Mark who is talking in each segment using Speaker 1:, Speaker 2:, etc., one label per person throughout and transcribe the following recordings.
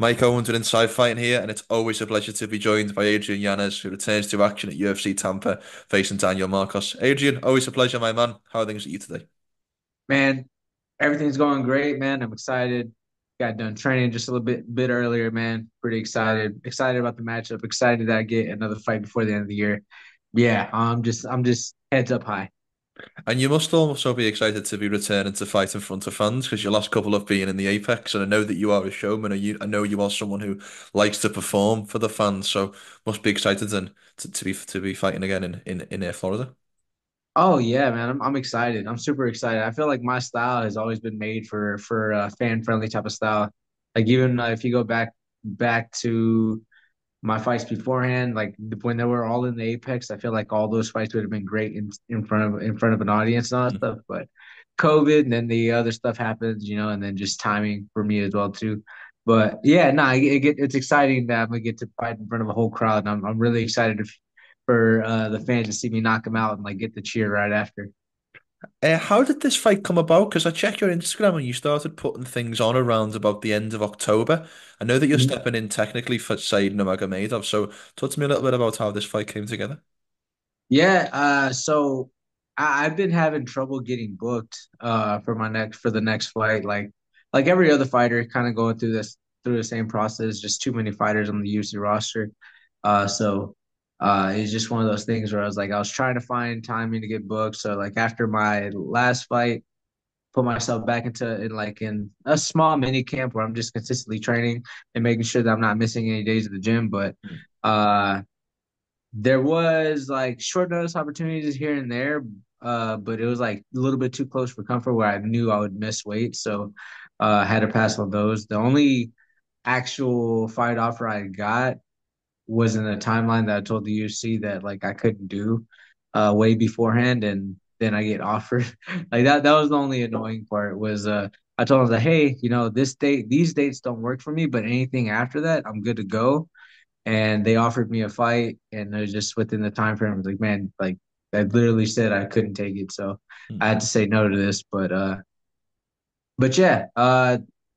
Speaker 1: Mike Owens with Inside Fighting here, and it's always a pleasure to be joined by Adrian Yanez, who returns to action at UFC Tampa, facing Daniel Marcos. Adrian, always a pleasure, my man. How are things with you today?
Speaker 2: Man, everything's going great, man. I'm excited. Got done training just a little bit earlier, man. Pretty excited. Excited about the matchup. Excited that I get another fight before the end of the year. Yeah, I'm just heads up high.
Speaker 1: And you must also be excited to be returning to fight in front of fans because your last couple have been in the Apex, and I know that you are a showman. I know you are someone who likes to perform for the fans, so must be excited and to be fighting again in Florida.
Speaker 2: Oh yeah, man. I'm excited. I'm super excited. I feel like my style has always been made for a fan friendly type of style. Like even if you go back to my fights beforehand, like when they were all in the Apex, I feel like all those fights would have been great in front of an audience and all that stuff. But COVID and then the other stuff happens, and then just timing for me as well too. But yeah, no, it's exciting that I'm gonna get to fight in front of a whole crowd, and I'm really excited for the fans to see me knock them out and like get the cheer right after.
Speaker 1: How did this fight come about? Because I checked your Instagram and you started putting things on around about the end of October. I know that you're stepping in technically for Said Nurmagomedov, so talk to me a little bit about how this fight came together.
Speaker 2: Yeah, so I've been having trouble getting booked for the next fight. Like every other fighter, kind of going through the same process. Just too many fighters on the UFC roster. So it's just one of those things where I was trying to find timing to get booked. So like after my last fight, put myself back in a small mini camp where I'm just consistently training and making sure that I'm not missing any days of the gym. But uh there was like short notice opportunities here and there, but it was like a little bit too close for comfort where I knew I would miss weight. So I had to pass on those. The only actual fight offer I got was in a timeline that I told the UFC that like I couldn't do way beforehand, and then I get offered. Like that was the only annoying part was I told them that, hey, these dates don't work for me, but anything after that, I'm good to go, and they offered me a fight, and it was just within the time frame. I was like, man, like I literally said I couldn't take it, so I had to say no to this. But yeah,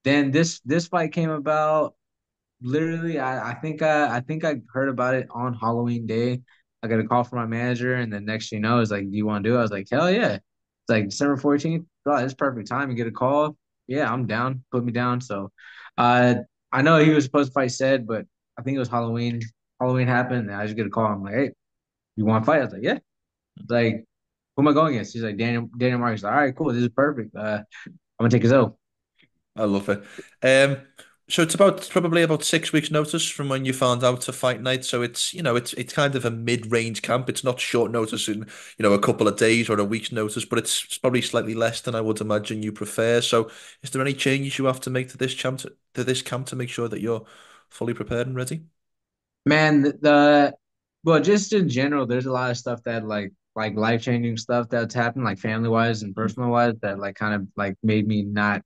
Speaker 2: then this fight came about. Literally, I think I heard about it on Halloween Day. I got a call from my manager, and the next thing you know, is like, "Do you want to do it?" I was like, "Hell yeah!" It's like December 14th. Bro, it's perfect time to get a call. Yeah, I'm down. Put me down. So, uh, I know he was supposed to fight said, but I think it was Halloween. Halloween happened, and I just get a call. I'm like, "Hey, you want to fight?" I was like, "Yeah." Like, who am I going against? He's like, Daniel Marcus. All right, cool. This is perfect. I'm gonna take his O.
Speaker 1: I love it. Um, so it's probably about 6 weeks notice from when you found out to fight night. So it's kind of a mid-range camp. It's not short notice in a couple of days or a week's notice, but it's probably slightly less than I would imagine you prefer. So is there any changes you have to make to this camp to make sure that you're fully prepared and ready?
Speaker 2: Man, well, just in general, there's a lot of stuff that like life changing stuff that's happened, like family wise and personal wise, that like kind of like made me not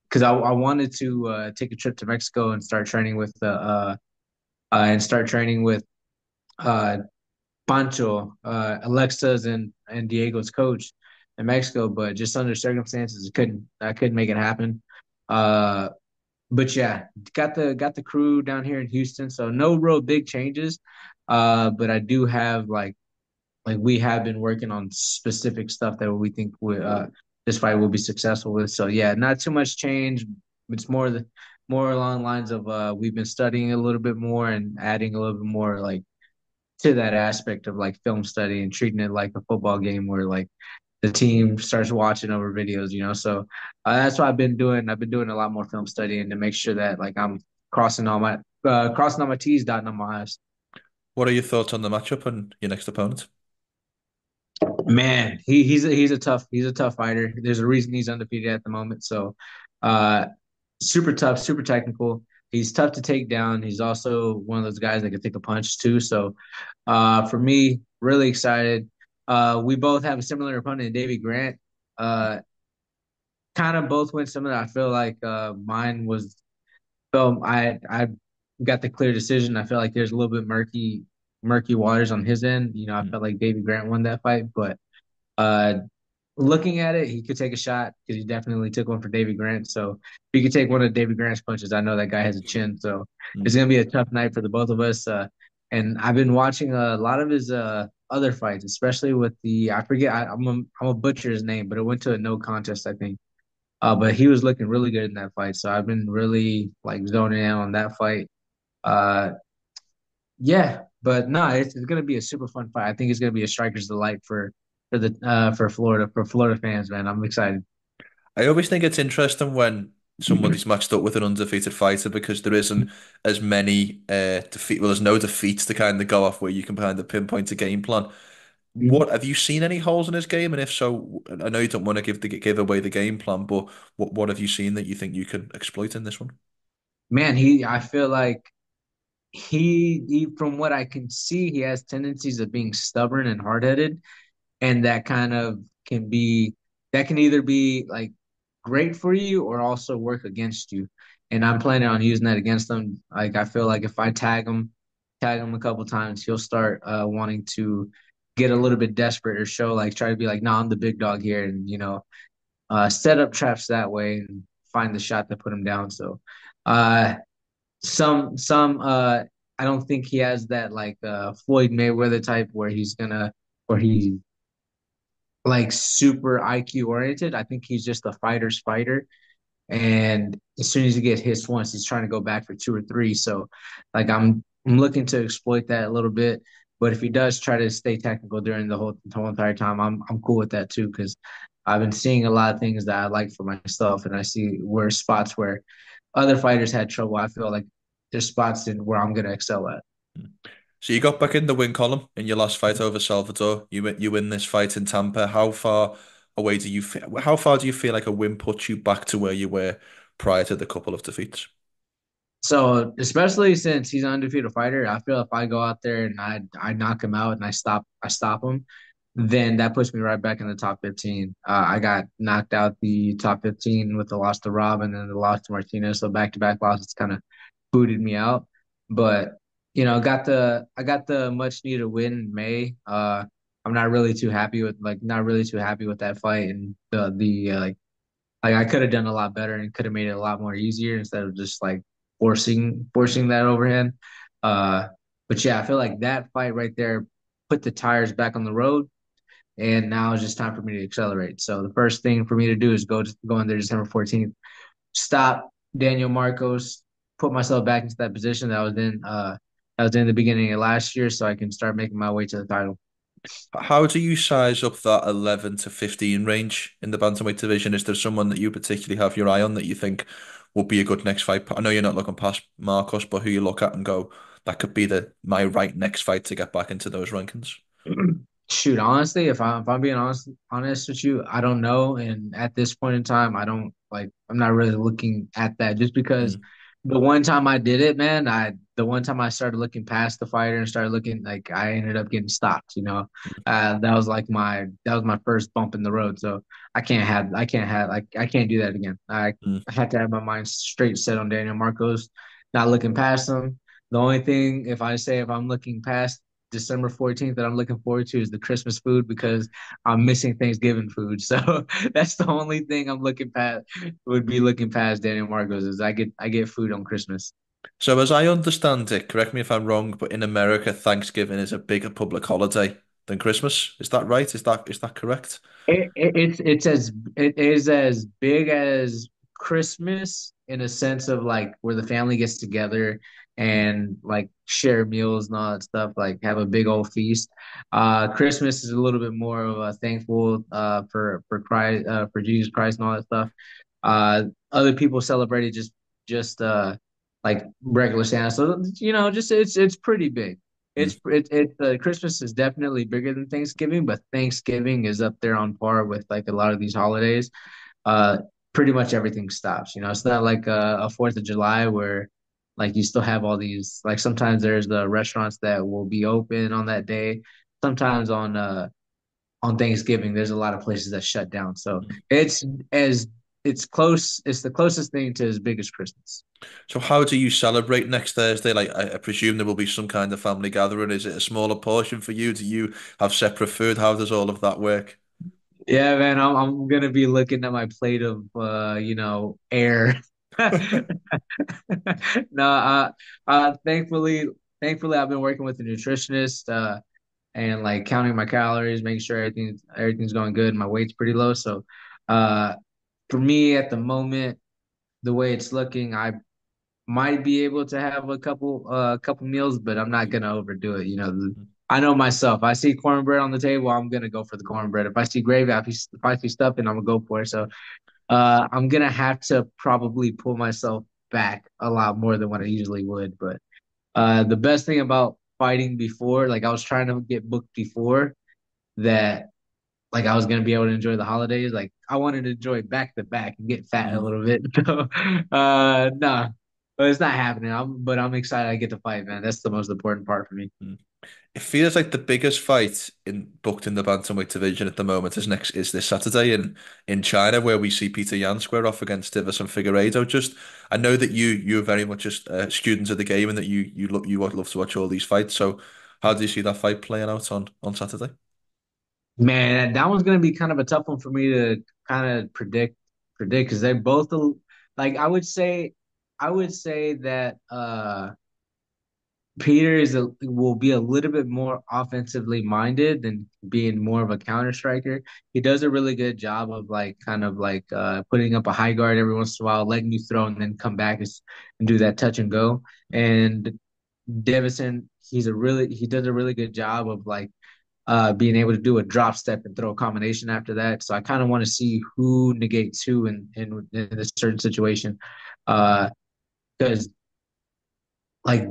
Speaker 2: because I wanted to take a trip to Mexico and start training with uh Pancho, Alexa's and Diego's coach in Mexico, but just under circumstances, I couldn't make it happen. Uh, but yeah, got the crew down here in Houston, so no real big changes. But I do have like we have been working on specific stuff that we think this fight will be successful with. So yeah, not too much change. It's more along the lines of we've been studying a little bit more and adding a little bit more like to that aspect of like film study and treating it like a football game where like the team starts watching over videos. So that's what I've been doing. I've been doing a lot more film studying to make sure that like I'm crossing all my T's, dotting on my I's.
Speaker 1: What are your thoughts on the matchup and your next opponent?
Speaker 2: Man, he's a tough fighter. There's a reason he's undefeated at the moment. So uh super tough, super technical. He's tough to take down. He's also one of those guys that can take a punch too. So for me, really excited. We both have a similar opponent in Davey Grant. Uh Kind of both went similar. I feel like mine was so I got the clear decision. I feel like there's a little bit murky waters on his end. I felt like Davey Grant won that fight, but uh looking at it, he could take a shot because he definitely took one for David Grant. So if he could take one of David Grant's punches, I know that guy has a chin. So it's
Speaker 1: Mm.
Speaker 2: gonna be a tough night for the both of us. And I've been watching a lot of his other fights, especially with the I forget I'm a butcher his name, but it went to a no contest, I think. But he was looking really good in that fight. So I've been really like zoning in on that fight. Uh, yeah, but no, it's gonna be a super fun fight. I think it's gonna be a striker's delight for Florida fans, man. I'm excited.
Speaker 1: I always think it's interesting when somebody's matched up with an undefeated fighter because there isn't as many well, there's no defeats to kind of go off where you can kind of pinpoint a game plan. What have you seen any holes in his game? And if so, I know you don't want to give away the game plan, but what have you seen that you think you can exploit in this one?
Speaker 2: Man, I feel like from what I can see, he has tendencies of being stubborn and hard-headed, and that kind of can be that can either be like great for you or also work against you. And I'm planning on using that against him. Like I feel like if I tag him a couple times, he'll start wanting to get a little bit desperate or show like try to be like, nah, I'm the big dog here, and set up traps that way and find the shot to put him down. So uh some I don't think he has that like Floyd Mayweather type where he like super IQ oriented. I think he's just a fighter's fighter. And as soon as he gets hits once, he's trying to go back for two or three. So like I'm looking to exploit that a little bit. But if he does try to stay technical during the whole entire time, I'm cool with that too, because I've been seeing a lot of things that I like for myself, and I see where spots where other fighters had trouble. I feel like there's spots in where I'm gonna excel at.
Speaker 1: So you got back in the win column in your last fight over Salvador. You win this fight in Tampa. How far do you feel like a win puts you back to where you were prior to the couple of defeats?
Speaker 2: So especially since he's an undefeated fighter, I feel if I go out there and I knock him out and I stop him, then that puts me right back in the top 15. I got knocked out the top 15 with the loss to Rob and then the loss to Martinez. So back to back losses kind of booted me out. But I got the much needed win in May. I'm not really too happy with that fight and like I could have done a lot better and could have made it a lot more easier instead of just like forcing that overhand. Uh, but yeah, I feel like that fight right there put the tires back on the road, and now it's just time for me to accelerate. So the first thing for me to do is go in there December 14th, stop Daniel Marcos, put myself back into that position that was in the beginning of last year, so I can start making my way to the title.
Speaker 1: How do you size up that 11 to 15 range in the bantamweight division? Is there someone that you particularly have your eye on that you think would be a good next fight? I know you're not looking past Marcos, but who you look at and go, that could be the my right next fight to get back into those rankings.
Speaker 2: Shoot, honestly, if I'm being honest with you, I don't know. And at this point in time, I don't like I'm not really looking at that just because
Speaker 1: Mm,
Speaker 2: the one time I did it, man, I the one time I started looking past the fighter and started looking like I ended up getting stopped. That was my first bump in the road. So I can't do that again.
Speaker 1: mm.
Speaker 2: I had to have my mind straight set on Daniel Marcos, not looking past him. The only thing if I'm looking past December 14th that I'm looking forward to is the Christmas food because I'm missing Thanksgiving food. So that's the only thing I'm looking past would be looking past Daniel Marcos is I get food on Christmas.
Speaker 1: So as I understand it, correct me if I'm wrong, but in America, Thanksgiving is a bigger public holiday than Christmas. Is that right? Is that correct?
Speaker 2: It is as big as Christmas in a sense of like where the family gets together and like share meals and all that stuff, like have a big old feast. Christmas is a little bit more of a thankful for Christ for Jesus Christ and all that stuff. Other people celebrate it just like regular Santa. So just it's pretty big.
Speaker 1: Mm.
Speaker 2: Christmas is definitely bigger than Thanksgiving, but Thanksgiving is up there on par with like a lot of these holidays. Uh, Pretty much everything stops. It's not like a Fourth of July where like you still have all these like sometimes there's the restaurants that will be open on that day. Sometimes on Thanksgiving there's a lot of places that shut down. So as it's the closest thing to as big as Christmas.
Speaker 1: So how do you celebrate next Thursday? Like I presume there will be some kind of family gathering. Is it a smaller portion for you? Do you have separate food? How does all of that work?
Speaker 2: Yeah, man, I'm gonna be looking at my plate of air. No, thankfully I've been working with a nutritionist and like counting my calories, making sure everything's going good. My weight's pretty low, so uh for me at the moment, the way it's looking, I might be able to have a couple meals, but I'm not gonna overdo it. I know myself. I see cornbread on the table, I'm gonna go for the cornbread. If I see gravy, if I see stuffing, I'm gonna go for it. So I'm gonna have to probably pull myself back a lot more than what I usually would. But the best thing about fighting before, like I was trying to get booked before that, like I was gonna be able to enjoy the holidays. Like I wanted to enjoy back to back and get fat a
Speaker 1: Mhm.
Speaker 2: little bit. So nah, but it's not happening. But I'm excited I get to fight, man. That's the most important part for me.
Speaker 1: Mhm. It feels like the biggest fight in booked in the bantamweight division at the moment is this Saturday in China, where we see Petr Yan square off against Deiveson Figueiredo. Just I know that you're very much just a student of the game and that you would love to watch all these fights. So how do you see that fight playing out on Saturday?
Speaker 2: Man, that one's gonna be kind of a tough one for me to kind of predict because they're both like I would say that Peter will be a little bit more offensively minded than being more of a counter striker. He does a really good job of like kind of like putting up a high guard every once in a while, letting you throw and then come back and do that touch and go. And Davison, he does a really good job of like being able to do a drop step and throw a combination after that. So I kind of want to see who negates who in a certain situation. Because like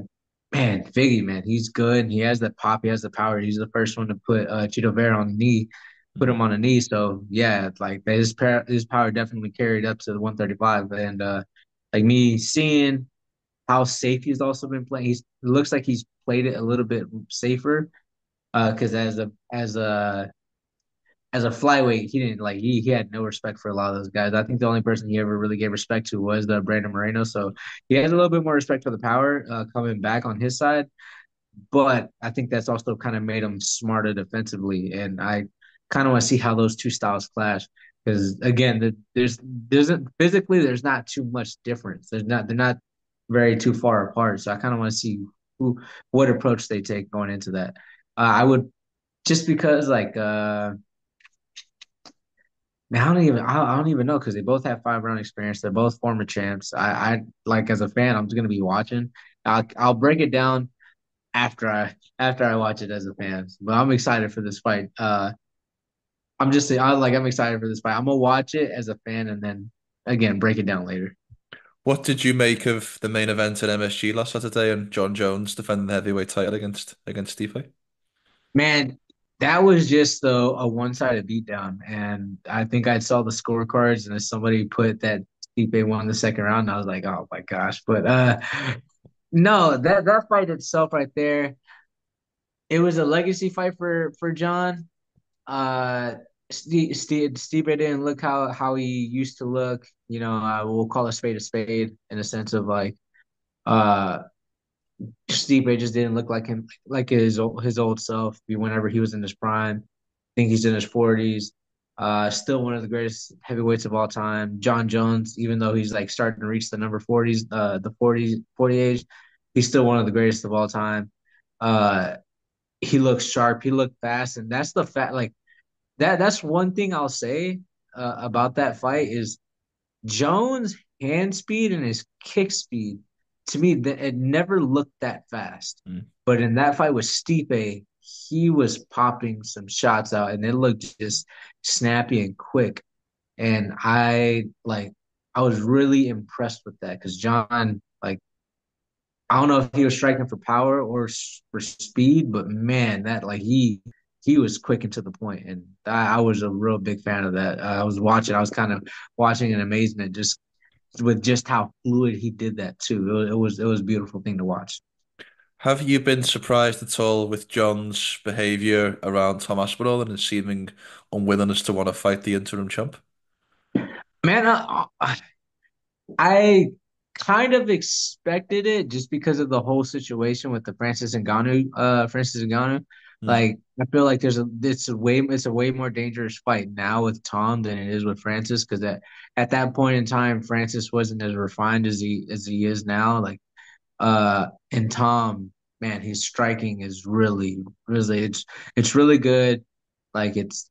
Speaker 2: man, Figgy, man, he's good. He has that pop. He has the power. He's the first one to put Cheeto Vera on the knee, put
Speaker 1: Mhm.
Speaker 2: him on the knee. So yeah, like his power definitely carried up to the 135. And like me seeing how safe he's also been playing, it looks like he's played it a little bit safer. Because as a flyweight, he didn't like he had no respect for a lot of those guys. I think the only person he ever really gave respect to was the Brandon Moreno. So he has a little bit more respect for the power coming back on his side. But I think that's also kind of made him smarter defensively. And I kind of want to see how those two styles clash. Because again, there's physically there's not too much difference. They're not very too far apart. So I kind of want to see who what approach they take going into that. I would just because like man, I don't even know because they both have 5 round experience. They're both former champs. I like as a fan, I'm just gonna be watching. I'll break it down after I watch it as a fan. But I'm excited for this fight. I'm excited for this fight. I'm gonna watch it as a fan and then again break it down later.
Speaker 1: What did you make of the main event at MSG last Saturday and Jon Jones defending the heavyweight title against Stipe?
Speaker 2: Man, that was just a one-sided beatdown, and I think I saw the scorecards and if somebody put that Stipe won the second round, I was like, oh my gosh. But no, that fight itself right there, it was a legacy fight for John. Stipe didn't look how he used to look. We'll call a spade in a sense of like uh Stipe just didn't look like him, like his old self whenever he was in his prime. I think he's in his 40s. Still one of the greatest heavyweights of all time. Jon Jones, even though he's like starting to reach the number 40s, the 40 age, he's still one of the greatest of all time. Uh, he looks sharp. He looked fast, and that's the fact. Like that's one thing I'll say about that fight is Jones' hand speed and his kick speed, to me, it never looked that fast.
Speaker 1: Mm.
Speaker 2: But in that fight with Stipe, he was popping some shots out and it looked just snappy and quick. And I was really impressed with that because John, like, I don't know if he was striking for power or for speed, but man, that like he was quick and to the point, and I was a real big fan of that. I was kind of watching in amazement, just with just how fluid he did that too. It was a beautiful thing to watch.
Speaker 1: Have you been surprised at all with John's behavior around Tom Aspinall and his seeming unwillingness to want to fight the interim champ?
Speaker 2: Man, I kind of expected it just because of the whole situation with the Francis Ngannou.
Speaker 1: Mm.
Speaker 2: Like I feel like it's a way more dangerous fight now with Tom than it is with Francis because at that point in time Francis wasn't as refined as he is now. Like and Tom, man, his striking is really it's really good. Like it's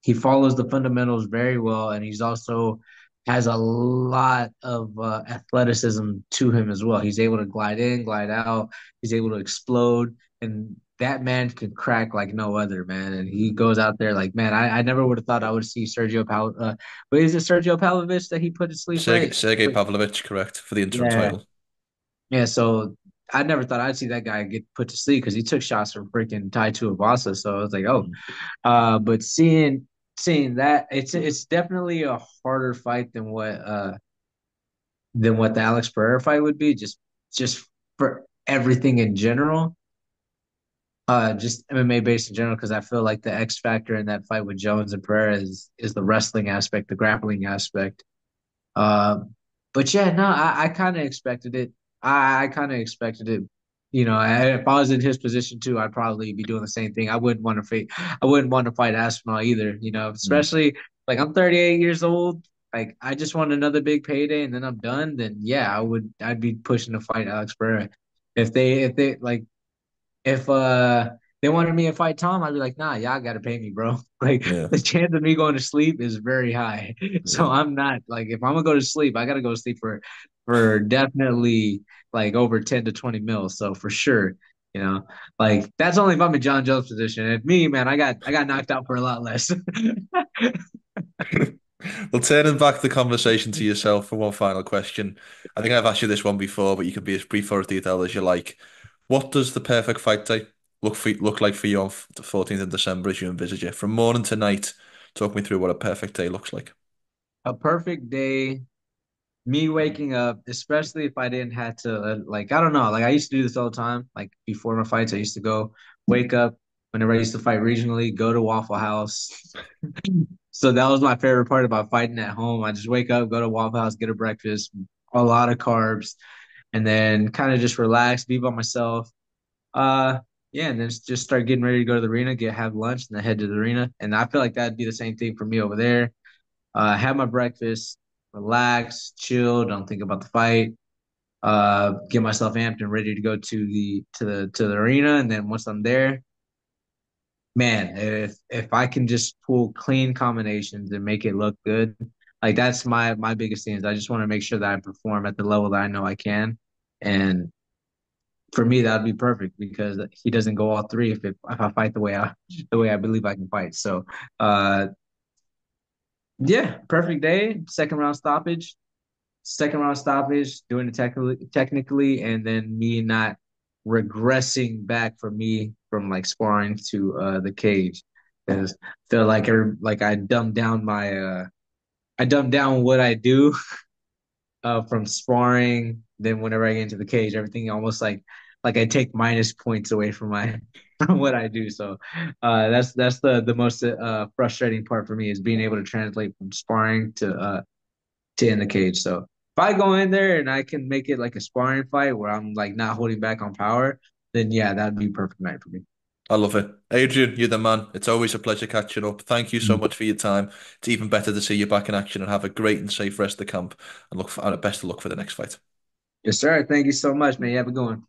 Speaker 2: he follows the fundamentals very well, and he's also has a lot of athleticism to him as well. He's able to glide in, glide out. He's able to explode, and that man can crack like no other man. And he goes out there like, man, I never would have thought I would see but is it Sergio Pavlovich that he put to sleep, right?
Speaker 1: Sergey Pavlovich, correct, for the interim
Speaker 2: Yeah,
Speaker 1: title.
Speaker 2: yeah. So I never thought I'd see that guy get put to sleep because he took shots from freaking Tai Tuivasa. So I was like, oh,
Speaker 1: Mm.
Speaker 2: but seeing that it's definitely a harder fight than what the Alex Pereira fight would be, just for everything in general. Just MMA based in general, because I feel like the X factor in that fight with Jones and Pereira is the wrestling aspect, the grappling aspect. Um, but yeah, no, I kind of expected it. I kind of expected it. You know, if I was in his position too, I'd probably be doing the same thing. I wouldn't want to fight Aspinall either. You know,
Speaker 1: Mm.
Speaker 2: especially like I'm 38 years old. Like I just want another big payday and then I'm done. Then yeah, I'd be pushing to fight Alex Pereira. If they like if they wanted me to fight Tom, I'd be like, nah, y'all gotta pay me, bro. Like
Speaker 1: Yeah,
Speaker 2: the chance of me going to sleep is very high. So
Speaker 1: yeah.
Speaker 2: I'm not like if I'm gonna go to sleep, I gotta go to sleep for definitely like over 10 to 20 mils. So for sure, you know, like that's only if I'm in Jon Jones position. If me, man, I got knocked out for a lot less.
Speaker 1: Well, turning back the conversation to yourself for one final question. I think I've asked you this one before, but you can be as brief or as detailed as you like. What does the perfect fight day look like for you on the 14th of December as you envisage it? From morning to night, talk me through what a perfect day looks like.
Speaker 2: A perfect day me waking up, especially if I didn't have to like I don't know, like I used to do this all the time. Like before my fights, I used to go wake up whenever I used to fight regionally, go to Waffle House. So that was my favorite part about fighting at home. I just wake up, go to Waffle House, get a breakfast, a lot of carbs, and then kind of just relax, be by myself. Uh yeah, and then just start getting ready to go to the arena, have lunch, and then head to the arena. And I feel like that'd be the same thing for me over there. Have my breakfast, relax, chill, don't think about the fight. Get myself amped and ready to go to the arena. And then once I'm there, man, if I can just pull clean combinations and make it look good, like that's my biggest thing is I just want to make sure that I perform at the level that I know I can. And for me, that would be perfect because he doesn't go all three if I fight the way I believe I can fight. So uh yeah, perfect day, second round stoppage, doing it technically, and then me not regressing back for me from like sparring to the cage because I feel like I dumbed down what I do from sparring. Then whenever I get into the cage, everything almost like I take minus points away from my from what I do. So that's the most frustrating part for me is being able to translate from sparring to in the cage. So if I go in there and I can make it like a sparring fight where I'm like not holding back on power, then yeah, that'd be a perfect night for me.
Speaker 1: I love it. Adrian, you're the man. It's always a pleasure catching up. Thank you so much for your time. It's even better to see you back in action and have a great and safe rest of the camp and best of luck for the next fight.
Speaker 2: Yes, sir. Thank you so much, man. You have a good one.